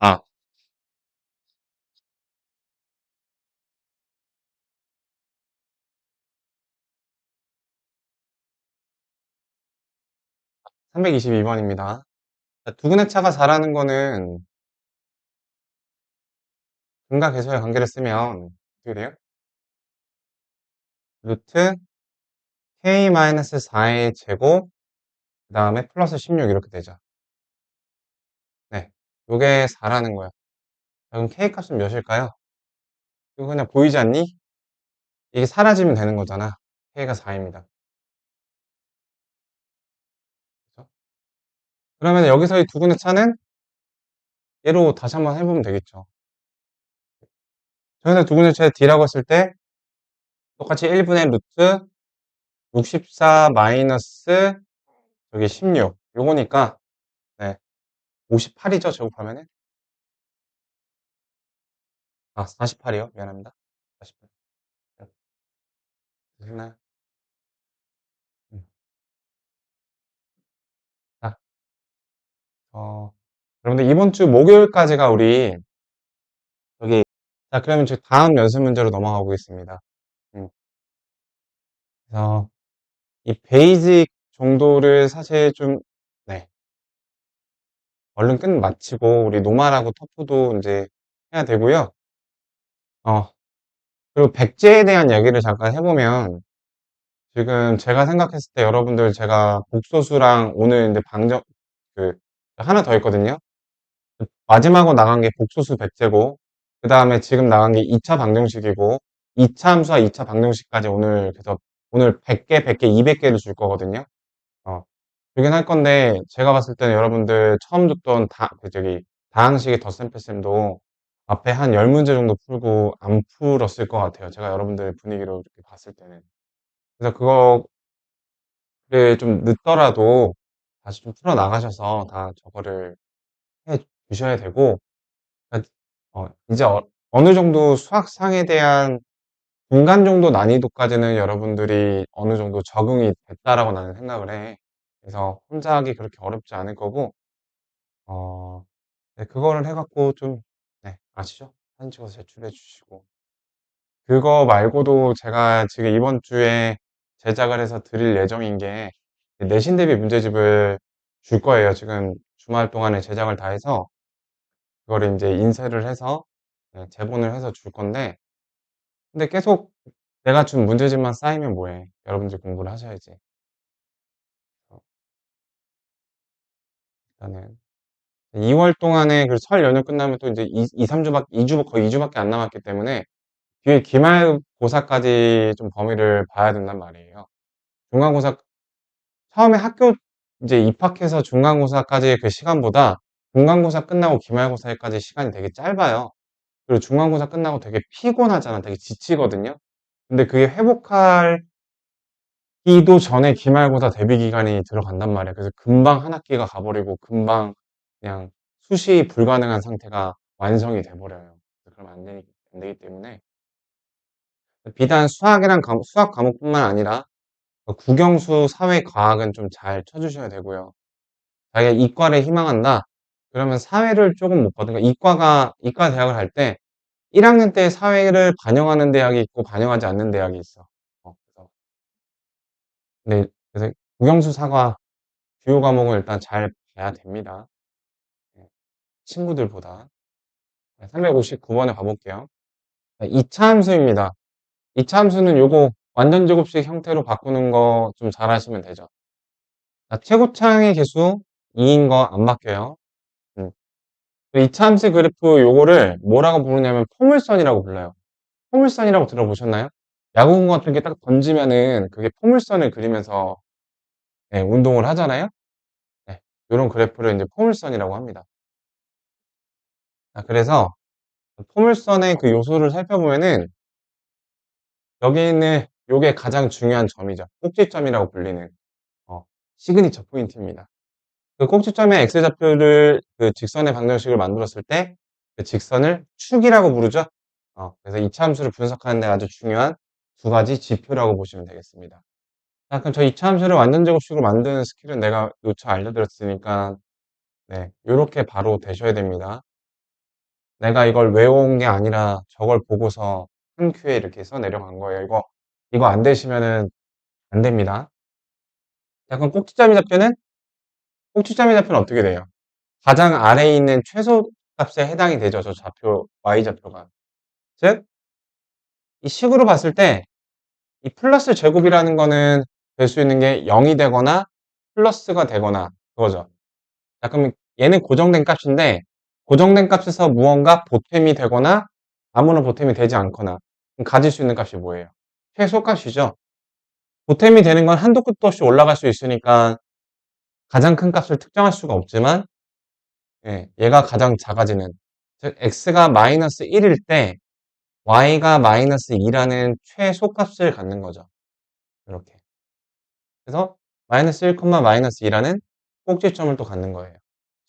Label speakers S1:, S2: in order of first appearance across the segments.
S1: 아, 322번입니다. 두근의 차가 잘하는 거는 근각계수의 관계를 쓰면 어떻게 돼요? 루트 k-4의 제곱 그 다음에 플러스 16 이렇게 되죠. 네, 요게 4라는 거야. 그럼 k 값은 몇일까요? 이거 그냥 보이지 않니? 이게 사라지면 되는 거잖아. k가 4입니다. 그렇죠? 그러면 여기서의 두근의 차는 얘로 다시 한번 해보면 되겠죠. 저희는 두근의 차의 d라고 했을 때 똑같이 1분의 루트 64 마이너스 여기 16 요거니까 네, 58이죠 제곱하면은. 48이요. 미안합니다. 48. 되셨나요? 음. 자, 여러분들 이번 주 목요일까지가 우리 여기 자 그러면 저 다음 연습 문제로 넘어가 보겠습니다. 음. 그래서 이 베이직 정도를 사실 좀 네, 얼른 끝 마치고 우리 노말하고 터프도 이제 해야 되고요. 어, 그리고 백제에 대한 얘기를 잠깐 해보면 지금 제가 생각했을 때 여러분들 제가 복소수랑 오늘 이제 방정 그 하나 더 있거든요. 마지막으로 나간 게 복소수 백제고 그 다음에 지금 나간 게 2차 방정식이고 2차 함수와 2차 방정식까지 오늘 그래서 오늘 100개, 100개, 200개를 줄 거거든요. 어, 주긴 할 건데 제가 봤을 때는 여러분들 처음 듣던 다항식의 덧셈 뺄셈도 앞에 한 10문제 정도 풀고 안 풀었을 것 같아요. 제가 여러분들 분위기로 이렇게 봤을 때는. 그래서 그거를 좀 늦더라도 다시 좀 풀어 나가셔서 다 저거를 해 주셔야 되고 그러니까 이제 어느 정도 수학상에 대한 중간 정도 난이도까지는 여러분들이 어느 정도 적응이 됐다라고 나는 생각을 해. 그래서 혼자 하기 그렇게 어렵지 않을 거고, 네, 그거를 해갖고 좀, 네, 아시죠? 사진 찍어서 제출해 주시고. 그거 말고도 제가 지금 이번 주에 제작을 해서 드릴 예정인 게 내신 대비 문제집을 줄 거예요. 지금 주말 동안에 제작을 다 해서 그거를 이제 인쇄를 해서 네, 제본을 해서 줄 건데 근데 계속 내가 준 문제집만 쌓이면 뭐해. 여러분들 공부를 하셔야지. 어, 일단은 2월 동안에 그 설 연휴 끝나면 또 이제 3주밖에, 2주, 거의 2주밖에 안 남았기 때문에 뒤에 기말고사까지 좀 범위를 봐야 된단 말이에요. 중간고사, 처음에 학교 이제 입학해서 중간고사까지의 그 시간보다 중간고사 끝나고 기말고사까지 시간이 되게 짧아요. 그리고 중간고사 끝나고 되게 피곤하잖아. 되게 지치거든요. 근데 그게 회복하기도 전에 기말고사 대비 기간이 들어간단 말이야. 그래서 금방 한 학기가 가버리고 금방 그냥 수시 불가능한 상태가 완성이 돼버려요. 그러면 안 되기 때문에 비단 수학 과목뿐만 아니라 국영수, 사회, 과학은 좀 잘 쳐주셔야 되고요. 자기가 이과를 희망한다. 그러면 사회를 조금 못 받으니까 이과 대학을 갈 때 1학년 때 사회를 반영하는 대학이 있고 반영하지 않는 대학이 있어. 그래서 국영수 사과 주요 과목은 일단 잘 봐야 됩니다. 네, 친구들보다. 359번에 가볼게요. 2차 함수입니다. 2차 함수는 요거 완전 제곱식 형태로 바꾸는 거 좀 잘 하시면 되죠. 자, 최고창의 개수 2인 거 안 바뀌어요. 2차 함수 그래프 요거를 뭐라고 부르냐면 포물선이라고 불러요. 포물선이라고 들어보셨나요? 야구공 같은 게 딱 던지면은 그게 포물선을 그리면서 네, 운동을 하잖아요. 네, 이런 그래프를 이제 포물선이라고 합니다. 자, 그래서 포물선의 그 요소를 살펴보면은 여기 있는 요게 가장 중요한 점이죠. 꼭지점이라고 불리는 어, 시그니처 포인트입니다. 그 꼭지점의 x좌표를 그 직선의 방정식을 만들었을 때 그 직선을 축이라고 부르죠. 그래서 이차 함수를 분석하는 데 아주 중요한 두 가지 지표라고 보시면 되겠습니다. 자, 그럼 저 이차 함수를 완전 제곱식으로 만드는 스킬은 내가 요차 알려드렸으니까 네, 요렇게 바로 되셔야 됩니다. 내가 이걸 외워온 게 아니라 저걸 보고서 한 큐에 이렇게 써 내려간 거예요. 이거 안 되시면은 안 됩니다. 약간 꼭지점이 잡표는 어떻게 돼요? 가장 아래에 있는 최소값에 해당이 되죠. 저 좌표, y좌표가. 즉, 이 식으로 봤을 때 이 플러스 제곱이라는 거는 될 수 있는 게 0이 되거나 플러스가 되거나 그거죠. 자, 그럼 얘는 고정된 값인데 고정된 값에서 무언가 보탬이 되거나 아무런 보탬이 되지 않거나 그럼 가질 수 있는 값이 뭐예요? 최소값이죠. 보탬이 되는 건 한도 끝도 없이 올라갈 수 있으니까 가장 큰 값을 특정할 수가 없지만 예, 얘가 가장 작아지는 즉 x가 마이너스 1일 때 y가 마이너스 2라는 최소값을 갖는 거죠. 이렇게. 그래서 마이너스 1, 마이너스 2라는 꼭지점을 또 갖는 거예요.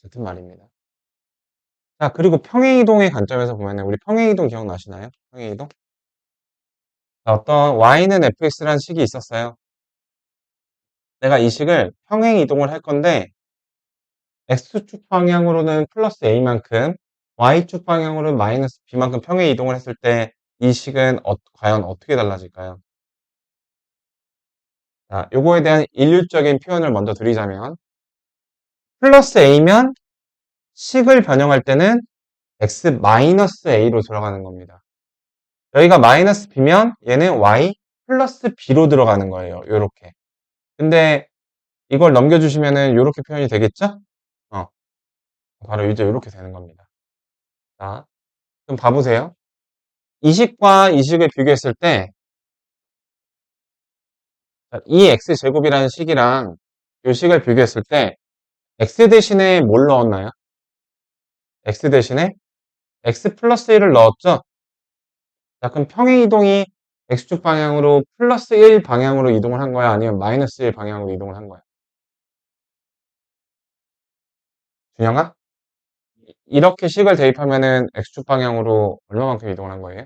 S1: 같은 말입니다. 자, 그리고 평행이동의 관점에서 보면 우리 평행이동 기억나시나요? 평행이동? 자, 어떤 y는 fx라는 식이 있었어요. 내가 이 식을 평행이동을 할 건데 x축 방향으로는 플러스 a만큼 y축 방향으로는 마이너스 b만큼 평행이동을 했을 때 이 식은 과연 어떻게 달라질까요? 자, 요거에 대한 일률적인 표현을 먼저 드리자면 플러스 a면 식을 변형할 때는 x 마이너스 a로 들어가는 겁니다. 여기가 마이너스 b면 얘는 y 플러스 b로 들어가는 거예요. 요렇게. 근데 이걸 넘겨주시면은 요렇게 표현이 되겠죠? 어, 바로 이제 요렇게 되는 겁니다. 자, 그럼 봐보세요. 이 식과 이 식을 비교했을 때, 이 x제곱이라는 식이랑 요 식을 비교했을 때, x 대신에 뭘 넣었나요? x 대신에 x 플러스 1을 넣었죠? 자, 그럼 평행이동이 x축 방향으로 플러스 1 방향으로 이동을 한 거야? 아니면 마이너스 1 방향으로 이동을 한 거야? 준영아? 이렇게 식을 대입하면은 x축 방향으로 얼마만큼 이동을 한 거예요?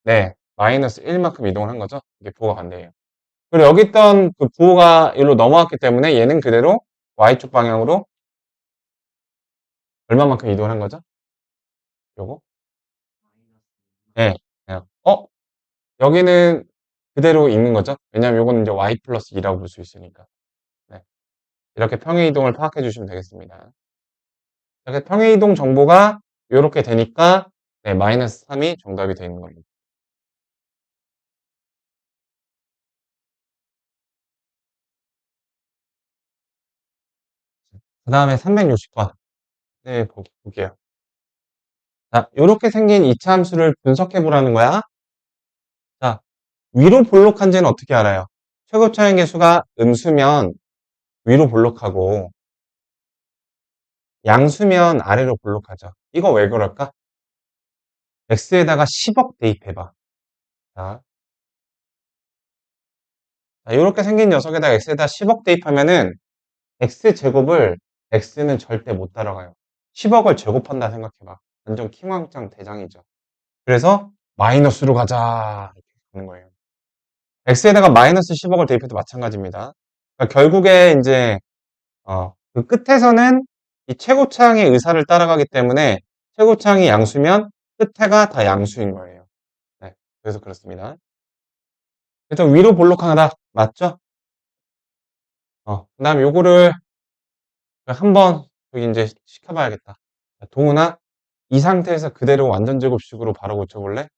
S1: 네, 마이너스 1만큼 이동을 한 거죠? 이게 부호가 반대예요. 그리고 여기 있던 그 부호가 여기로 넘어왔기 때문에 얘는 그대로 y축 방향으로 얼마만큼 이동을 한 거죠? 요거? 네. 그냥 여기는 그대로 있는 거죠? 왜냐면 요거는 이제 y 플러스 2라고 볼 수 있으니까. 네. 이렇게 평행이동을 파악해 주시면 되겠습니다. 이렇게 평행이동 정보가 이렇게 되니까 네, 마이너스 3이 정답이 되는 겁니다. 그 다음에 360번. 네, 볼게요. 자, 이렇게 생긴 이차함수를 분석해 보라는 거야. 자, 위로 볼록한지는 어떻게 알아요? 최고 차항 계수가 음수면 위로 볼록하고 양수면 아래로 볼록하죠. 이거 왜 그럴까? x에다가 10억 대입해봐. 자, 이렇게 생긴 녀석에다가 x에다 10억 대입하면은 x제곱을 x는 절대 못 따라가요. 10억을 제곱한다 생각해봐. 완전 킹왕짱 대장이죠. 그래서 마이너스로 가자 이렇게 하는 거예요. x에다가 마이너스 10억을 대입해도 마찬가지입니다. 그러니까 결국에 이제 그 끝에서는 이 최고차항의 의사를 따라가기 때문에 최고차항이 양수면 끝에가 다 양수인 거예요. 네, 그래서 그렇습니다. 그래서 위로 볼록하다 맞죠? 그 다음에 요거를 한번 여기 이제 시켜봐야겠다. 동훈아, 이 상태에서 그대로 완전제곱식으로 바로 고쳐볼래?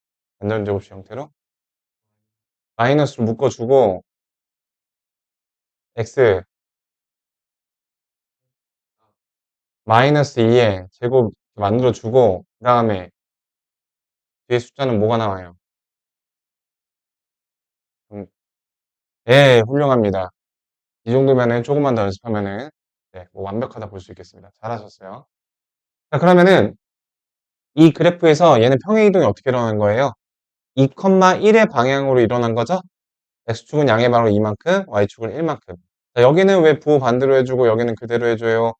S1: 완전제곱식 형태로. 마이너스로 묶어주고, x 마이너스 2에 제곱 만들어주고, 그 다음에 뒤에 숫자는 뭐가 나와요? 예, 훌륭합니다. 이 정도면은 조금만 더 연습하면은 네, 뭐 완벽하다 볼 수 있겠습니다. 잘하셨어요. 자, 그러면은 이 그래프에서 얘는 평행이동이 어떻게 일어나는 거예요? 2,1의 방향으로 일어난 거죠? x축은 양의 방으로 2만큼, y축은 1만큼. 자, 여기는 왜 부호 반대로 해주고 여기는 그대로 해줘요?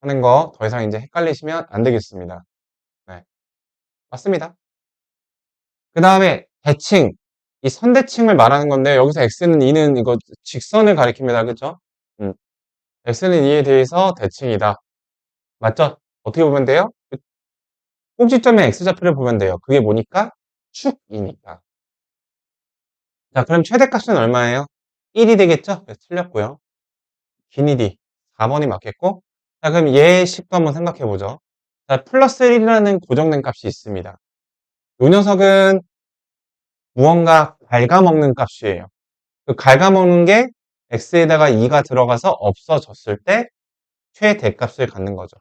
S1: 하는 거 더 이상 이제 헷갈리시면 안 되겠습니다. 네, 맞습니다. 그 다음에 대칭. 이 선대칭을 말하는 건데 여기서 x는 2는 이거 직선을 가리킵니다. 그죠? x는 2에 대해서 대칭이다. 맞죠? 어떻게 보면 돼요? 꼭지점의 x좌표를 보면 돼요. 그게 뭐니까? 축이니까. 자, 그럼 최대값은 얼마예요? 1이 되겠죠? 그래서 틀렸고요. 길이 4번이 맞겠고. 자, 그럼 얘의 식도 한번 생각해 보죠. 자, 플러스 1이라는 고정된 값이 있습니다. 이 녀석은 무언가 갉아먹는 값이에요. 그 갉아먹는 게 x에다가 2가 들어가서 없어졌을 때 최대값을 갖는 거죠.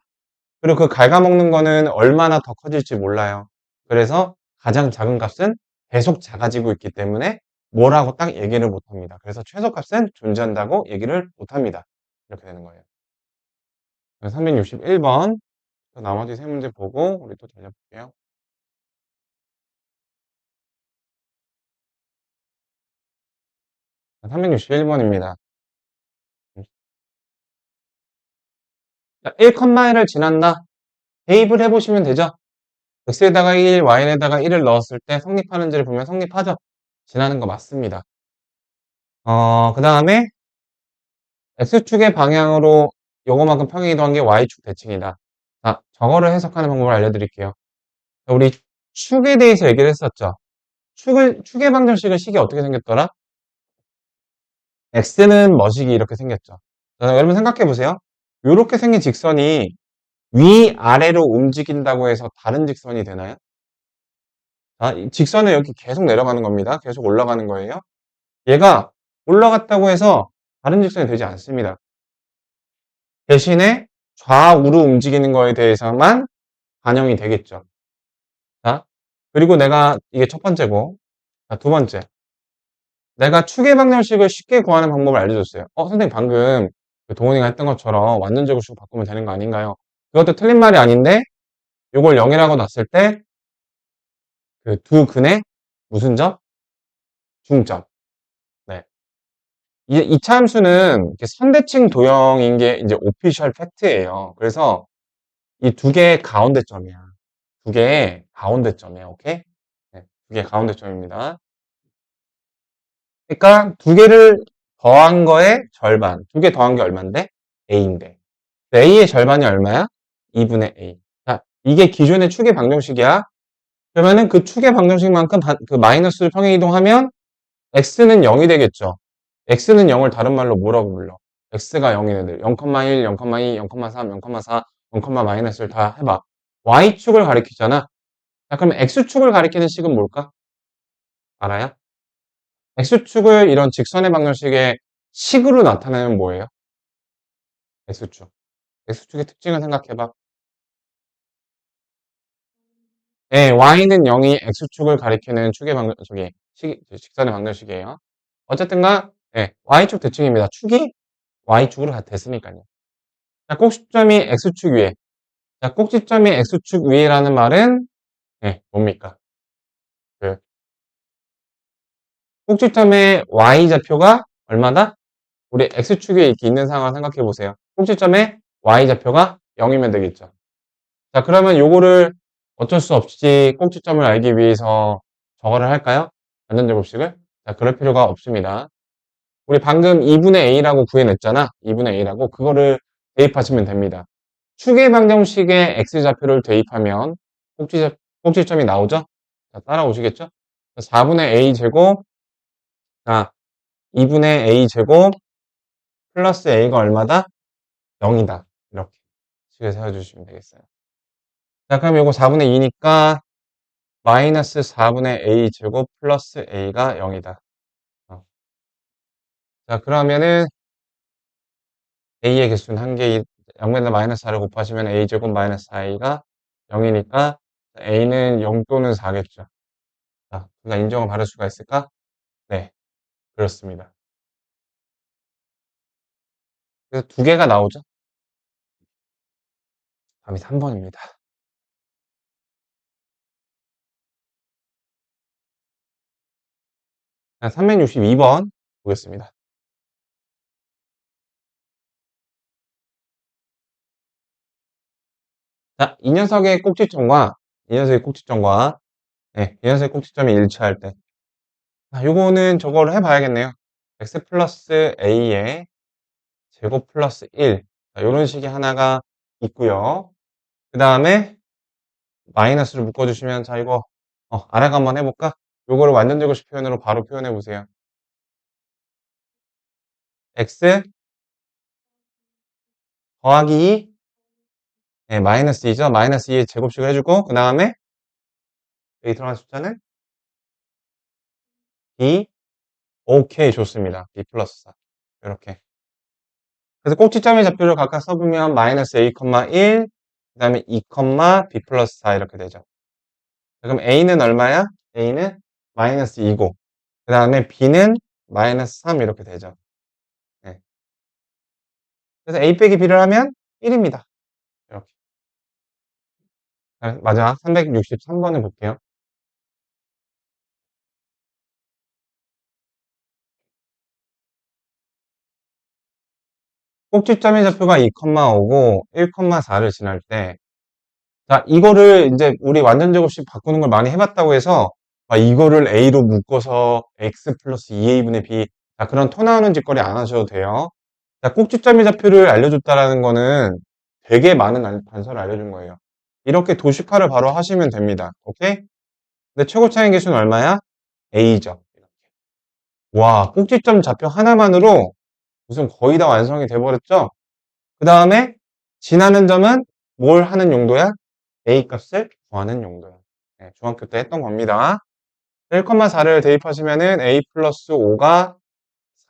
S1: 그리고 그 갉아먹는 거는 얼마나 더 커질지 몰라요. 그래서 가장 작은 값은 계속 작아지고 있기 때문에 뭐라고 딱 얘기를 못합니다. 그래서 최소값은 존재한다고 얘기를 못합니다. 이렇게 되는 거예요. 361번 나머지 세 문제 보고 우리 또 달려볼게요. 361번입니다. 1,1을 지난다. 대입을 해보시면 되죠. x에다가 1, y에다가 1을 넣었을 때 성립하는지를 보면 성립하죠. 지나는 거 맞습니다. 그 다음에 x축의 방향으로 요거만큼 평행 이동한 게 y축 대칭이다. 자, 저거를 해석하는 방법을 알려드릴게요. 우리 축에 대해서 얘기를 했었죠. 축의 방정식은 식이 어떻게 생겼더라? x는 머식이 이렇게 생겼죠. 자, 여러분 생각해 보세요. 이렇게 생긴 직선이 위아래로 움직인다고 해서 다른 직선이 되나요? 자, 이 직선은 여기 계속 내려가는 겁니다. 계속 올라가는 거예요. 얘가 올라갔다고 해서 다른 직선이 되지 않습니다. 대신에 좌우로 움직이는 거에 대해서만 반영이 되겠죠. 자, 그리고 내가 이게 첫 번째고, 자, 두 번째. 내가 축의 방정식을 쉽게 구하는 방법을 알려줬어요. 선생님 방금 그 동훈이가 했던 것처럼 완전제곱식 바꾸면 되는 거 아닌가요? 그것도 틀린 말이 아닌데 이걸 0이라고 놨을 때 그 두 근의 무슨 점? 중점. 네. 이 차함수는 이렇게 선대칭 도형인 게 이제 오피셜 팩트예요. 그래서 이 두 개의 가운데점이야. 두 개의 가운데점이야. 오케이? 네, 두 개의 가운데점입니다. 그러니까 두 개를 더한 거의 절반. 두 개 더한 게 얼만데? a인데. a의 절반이 얼마야? 2분의 a. 자, 이게 기존의 축의 방정식이야. 그러면은 그 축의 방정식만큼 그 마이너스를 평행 이동하면 x는 0이 되겠죠. x는 0을 다른 말로 뭐라고 불러? x가 0인 애들 0,1, 0,2, 0,3, 0,4, 0, 마이너스를 다 해봐. y축을 가리키잖아. 자, 그럼 x축을 가리키는 식은 뭘까? 알아요? x축을 이런 직선의 방정식의 식으로 나타내면 뭐예요? x축. x축의 특징을 생각해봐. 예, y는 0이 x축을 가리키는 축의 방정식이 직선의 방정식이에요. 어쨌든가 예, y축 대칭입니다. 축이 y축으로 다 됐으니까요. 자, 꼭지점이 x축 위에. 자, 꼭지점이 x축 위에라는 말은 예, 뭡니까? 그 꼭지점의 y좌표가 얼마다? 우리 x축 위에 이렇게 있는 상황을 생각해 보세요. 꼭지점의 y좌표가 0이면 되겠죠. 자, 그러면 요거를 어쩔 수 없이 꼭지점을 알기 위해서 저거를 할까요? 완전제곱식을? 자, 그럴 필요가 없습니다. 우리 방금 2분의 a라고 구해냈잖아. 2분의 a라고. 그거를 대입하시면 됩니다. 축의 방정식에 x좌표를 대입하면 꼭지점이 나오죠? 자, 따라오시겠죠? 4분의 a제곱, 자, 2분의 a제곱 플러스 a가 얼마다? 0이다. 이렇게 식을 세워주시면 되겠어요. 자, 그럼 이거 4분의 2니까 마이너스 4분의 a 제곱 플러스 a가 0이다. 자, 그러면은 a의 개수는 한 개, 0에다 마이너스 4를 곱하시면 a 제곱 마이너스 4a가 0이니까 a는 0 또는 4겠죠. 자, 우리가 인정을 받을 수가 있을까? 네, 그렇습니다. 그래서 두 개가 나오죠. 답이 3번입니다. 362번 보겠습니다. 자, 이 녀석의 꼭지점과 네, 이 녀석의 꼭지점이 일치할 때. 자, 요거는 저거를 해봐야겠네요. x 플러스 a의 제곱 플러스 1. 자, 요런 식이 하나가 있고요. 그 다음에 마이너스를 묶어주시면, 자, 이거, 아래가 한번 해볼까? 요거를 완전 제곱식 표현으로 바로 표현해보세요. x 더하기 2, 네, 마이너스 2죠? 마이너스 2의 제곱식을 해주고, 그 다음에 여기 들어간 숫자는 b, 오케이, 좋습니다. b 플러스 4. 이렇게. 그래서 꼭지점의 좌표를 각각 써보면 마이너스 a, 1, 그 다음에 2, b 플러스 4 이렇게 되죠. 그럼 a는 얼마야? a는 마이너스 2고, 그 다음에 b는 마이너스 3 이렇게 되죠. 네. 그래서 a 빼기 b를 하면 1입니다. 이렇게. 마지막 363번을 볼게요. 꼭지점의 좌표가 2, 5고 1, 4를 지날 때, 자, 이거를 이제 우리 완전 제곱식 바꾸는 걸 많이 해봤다고 해서, 이거를 a로 묶어서 x 플러스 2a분의 b, 자, 그런 토 나오는 짓거리 안 하셔도 돼요. 자, 꼭지점의 좌표를 알려줬다라는 거는 되게 많은 단서를 알려준 거예요. 이렇게 도식화를 바로 하시면 됩니다. 오케이? 근데 최고 차이 계수는 얼마야? a죠. 와, 꼭지점 좌표 하나만으로 무슨 거의 다 완성이 돼버렸죠? 그 다음에 지나는 점은 뭘 하는 용도야? a 값을 구하는 용도야. 네, 중학교 때 했던 겁니다. 1,4를 대입하시면은 a 플러스 5가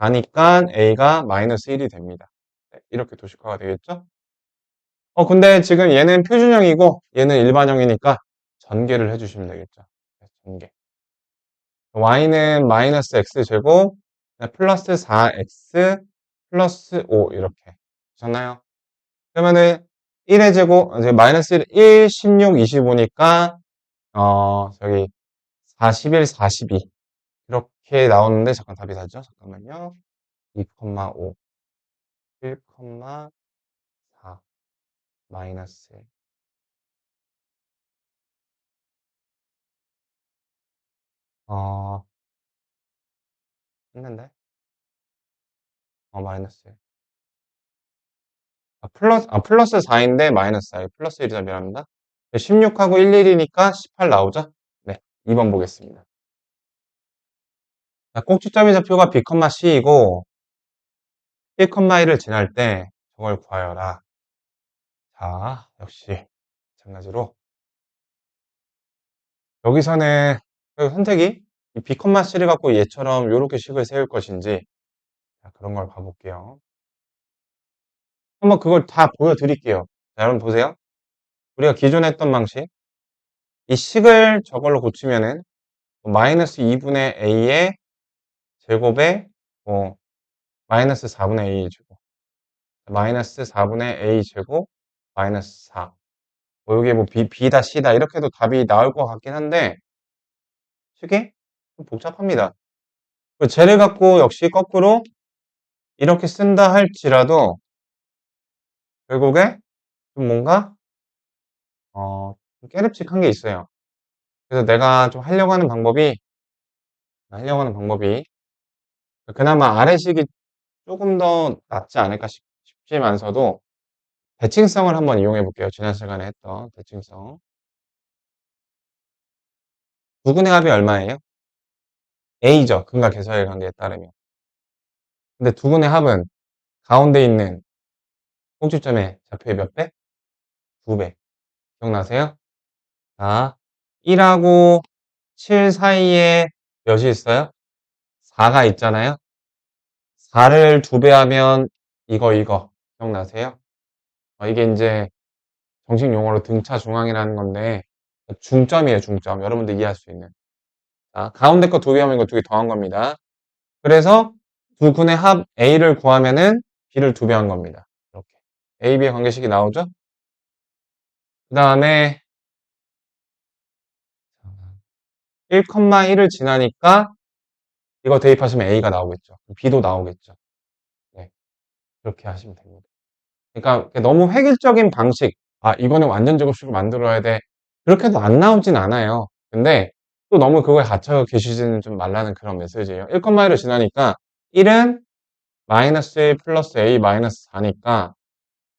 S1: 4니까 a가 마이너스 1이 됩니다. 네, 이렇게 도식화가 되겠죠? 근데 지금 얘는 표준형이고 얘는 일반형이니까 전개를 해주시면 되겠죠. 네, 전개. y는 마이너스 x제곱 플러스 4x 플러스 5 이렇게 되셨나요? 그러면은 1의 제곱, 이제 마이너스 1, 16, 25니까 저기 41, 42 이렇게 나오는데 잠깐 답이 다죠? 잠깐만요. 2,5 1,4 마이너스 어 했는데 마이너스 플러스 4인데 마이너스 4 플러스 1이다 미안합니다. 16하고 11이니까 18 나오죠? 네, 2번 보겠습니다. 자, 꼭지점의 좌표가 b, c이고 1,1을 지날 때 저걸 구하여라. 자, 역시 마찬가지로 여기서는 선택이 이 b, c를 갖고 얘처럼 이렇게 식을 세울 것인지 자, 그런 걸 봐볼게요. 한번 그걸 다 보여드릴게요. 자, 여러분 보세요. 우리가 기존에 했던 방식 이 식을 저걸로 고치면은 마이너스 2분의 a의 제곱에 마이너스 4분의 a 제곱 마이너스 4분의 a 제곱 마이너스 4 이게 b다 c다 이렇게 해도 답이 나올 것 같긴 한데 식이 좀 복잡합니다. 쟤를 갖고 역시 거꾸로 이렇게 쓴다 할지라도 결국에 좀 뭔가 좀 깨름칙한 게 있어요. 그래서 내가 좀 하려고 하는 방법이 그나마 아래식이 조금 더 낫지 않을까 싶지만서도 대칭성을 한번 이용해 볼게요. 지난 시간에 했던 대칭성. 부분의 합이 얼마예요? a죠. 근과 계수의 관계에 따르면. 근데 두분의 합은 가운데 있는 꼭지점의 좌표의 몇 배? 2배. 기억나세요? 자, 1하고 7 사이에 몇이 있어요? 4가 있잖아요. 4를 2배 하면 이거 기억나세요? 이게 이제 정식 용어로 등차 중앙이라는 건데 중점이에요, 중점. 여러분들 이해할 수 있는. 자, 가운데 거 2배 하면 이거 2개 더한 겁니다. 그래서 두 근의 합 A를 구하면은 B를 2배 한 겁니다. 이렇게. A, B의 관계식이 나오죠? 그 다음에 1,1을 지나니까 이거 대입하시면 A가 나오겠죠. B도 나오겠죠. 네. 그렇게 하시면 됩니다. 그러니까 너무 획일적인 방식, 이거는 완전 제곱식으로 만들어야 돼. 그렇게 해도 안 나오진 않아요. 근데 또 너무 그거에 갇혀 계시지는 좀 말라는 그런 메시지예요. 1,1을 지나니까 1은 마이너스 1 플러스 A 마이너스 4니까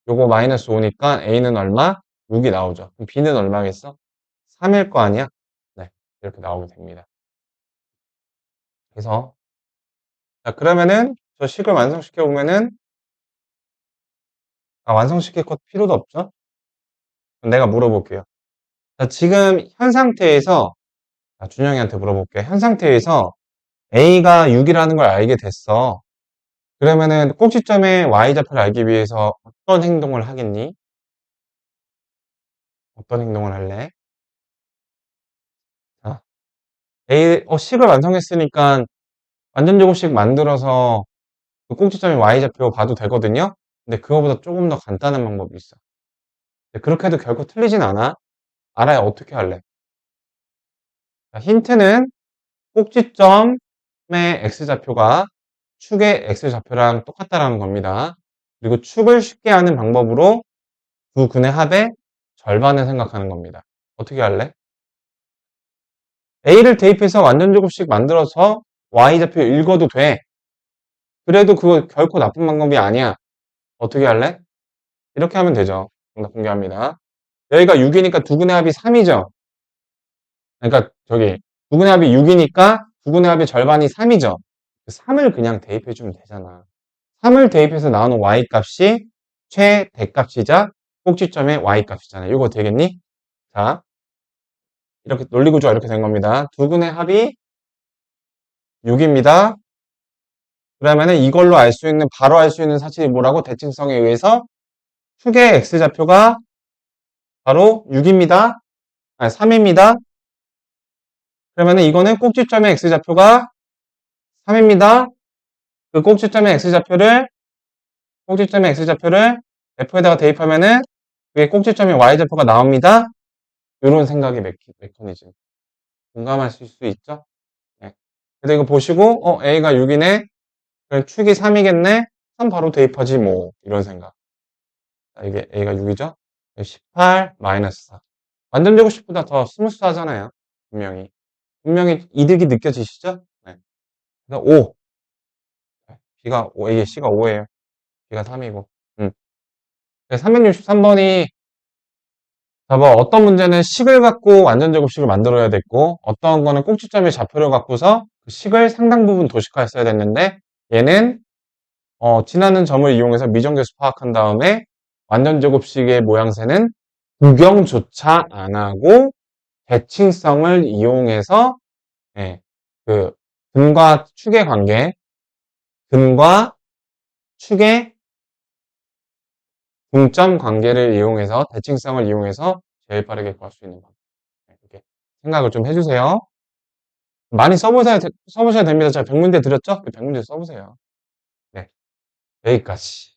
S1: 요거 마이너스 5니까 A는 얼마? 6이 나오죠. 그럼 B는 얼마겠어? 3일 거 아니야? 네. 이렇게 나오게 됩니다. 그래서, 자, 그러면은, 저 식을 완성시켜 보면은, 완성시킬 것 필요도 없죠? 그럼 내가 물어볼게요. 자, 지금 현 상태에서, 준영이한테 물어볼게. 현 상태에서 A가 6이라는 걸 알게 됐어. 그러면은 꼭지점의 Y좌표를 알기 위해서 어떤 행동을 하겠니? 어떤 행동을 할래? 자, 식을 완성했으니까 완전제곱식 만들어서 그 꼭지점의 Y좌표 봐도 되거든요? 근데 그거보다 조금 더 간단한 방법이 있어. 근데 그렇게 해도 결코 틀리진 않아. 알아야 어떻게 할래? 자, 힌트는 꼭지점의 X좌표가 축의 X좌표랑 똑같다라는 겁니다. 그리고 축을 쉽게 하는 방법으로 두 근의 합의 절반을 생각하는 겁니다. 어떻게 할래? A를 대입해서 완전제곱식 만들어서 Y좌표 읽어도 돼. 그래도 그거 결코 나쁜 방법이 아니야. 어떻게 할래? 이렇게 하면 되죠. 정답 공개합니다. 여기가 6이니까 두근의 합이 3이죠. 그러니까 두근의 합이 6이니까 두근의 합의 절반이 3이죠. 3을 그냥 대입해주면 되잖아. 3을 대입해서 나오는 Y값이 최대값이자 꼭지점의 Y값이잖아. 이거 되겠니? 자, 이렇게 논리구조가 이렇게 된 겁니다. 두근의 합이 6입니다. 그러면은 이걸로 바로 알 수 있는 사실이 뭐라고? 대칭성에 의해서 축의 X좌표가 바로 6입니다. 아니, 3입니다. 그러면은 이거는 꼭지점의 X좌표가 3입니다. 그 꼭지점의 X좌표를 F에다가 대입하면은 그게 꼭지점의 Y좌표가 나옵니다. 이런 생각의 메커니즘. 공감하실 수 있죠? 네. 그래서 이거 보시고, A가 6이네? 그럼 축이 3이겠네? 3 바로 대입하지 뭐. 이런 생각. 자, 이게 A가 6이죠? 18 마이너스 4. 완전제곱식보다 더 스무스하잖아요. 분명히. 분명히 이득이 느껴지시죠? 네. 그래서 5. B가 5, 이게 C가 5예요. B가 3이고. 363번이 봐봐. 어떤 문제는 식을 갖고 완전제곱식을 만들어야 됐고, 어떤 거는 꼭지점의 좌표를 갖고서 그 식을 상당 부분 도식화했어야 됐는데, 얘는 지나는 점을 이용해서 미정계수 파악한 다음에 완전제곱식의 모양새는 구경조차 안 하고 대칭성을 이용해서 예, 그 근과 축의 관계, 근과 축의 중점 관계를 이용해서 대칭성을 이용해서 제일 빠르게 구할 수 있는 방법. 이렇게 생각을 좀 해주세요. 많이 써보셔야 됩니다. 제가 100문제 드렸죠? 100문제 써보세요. 네, 여기까지.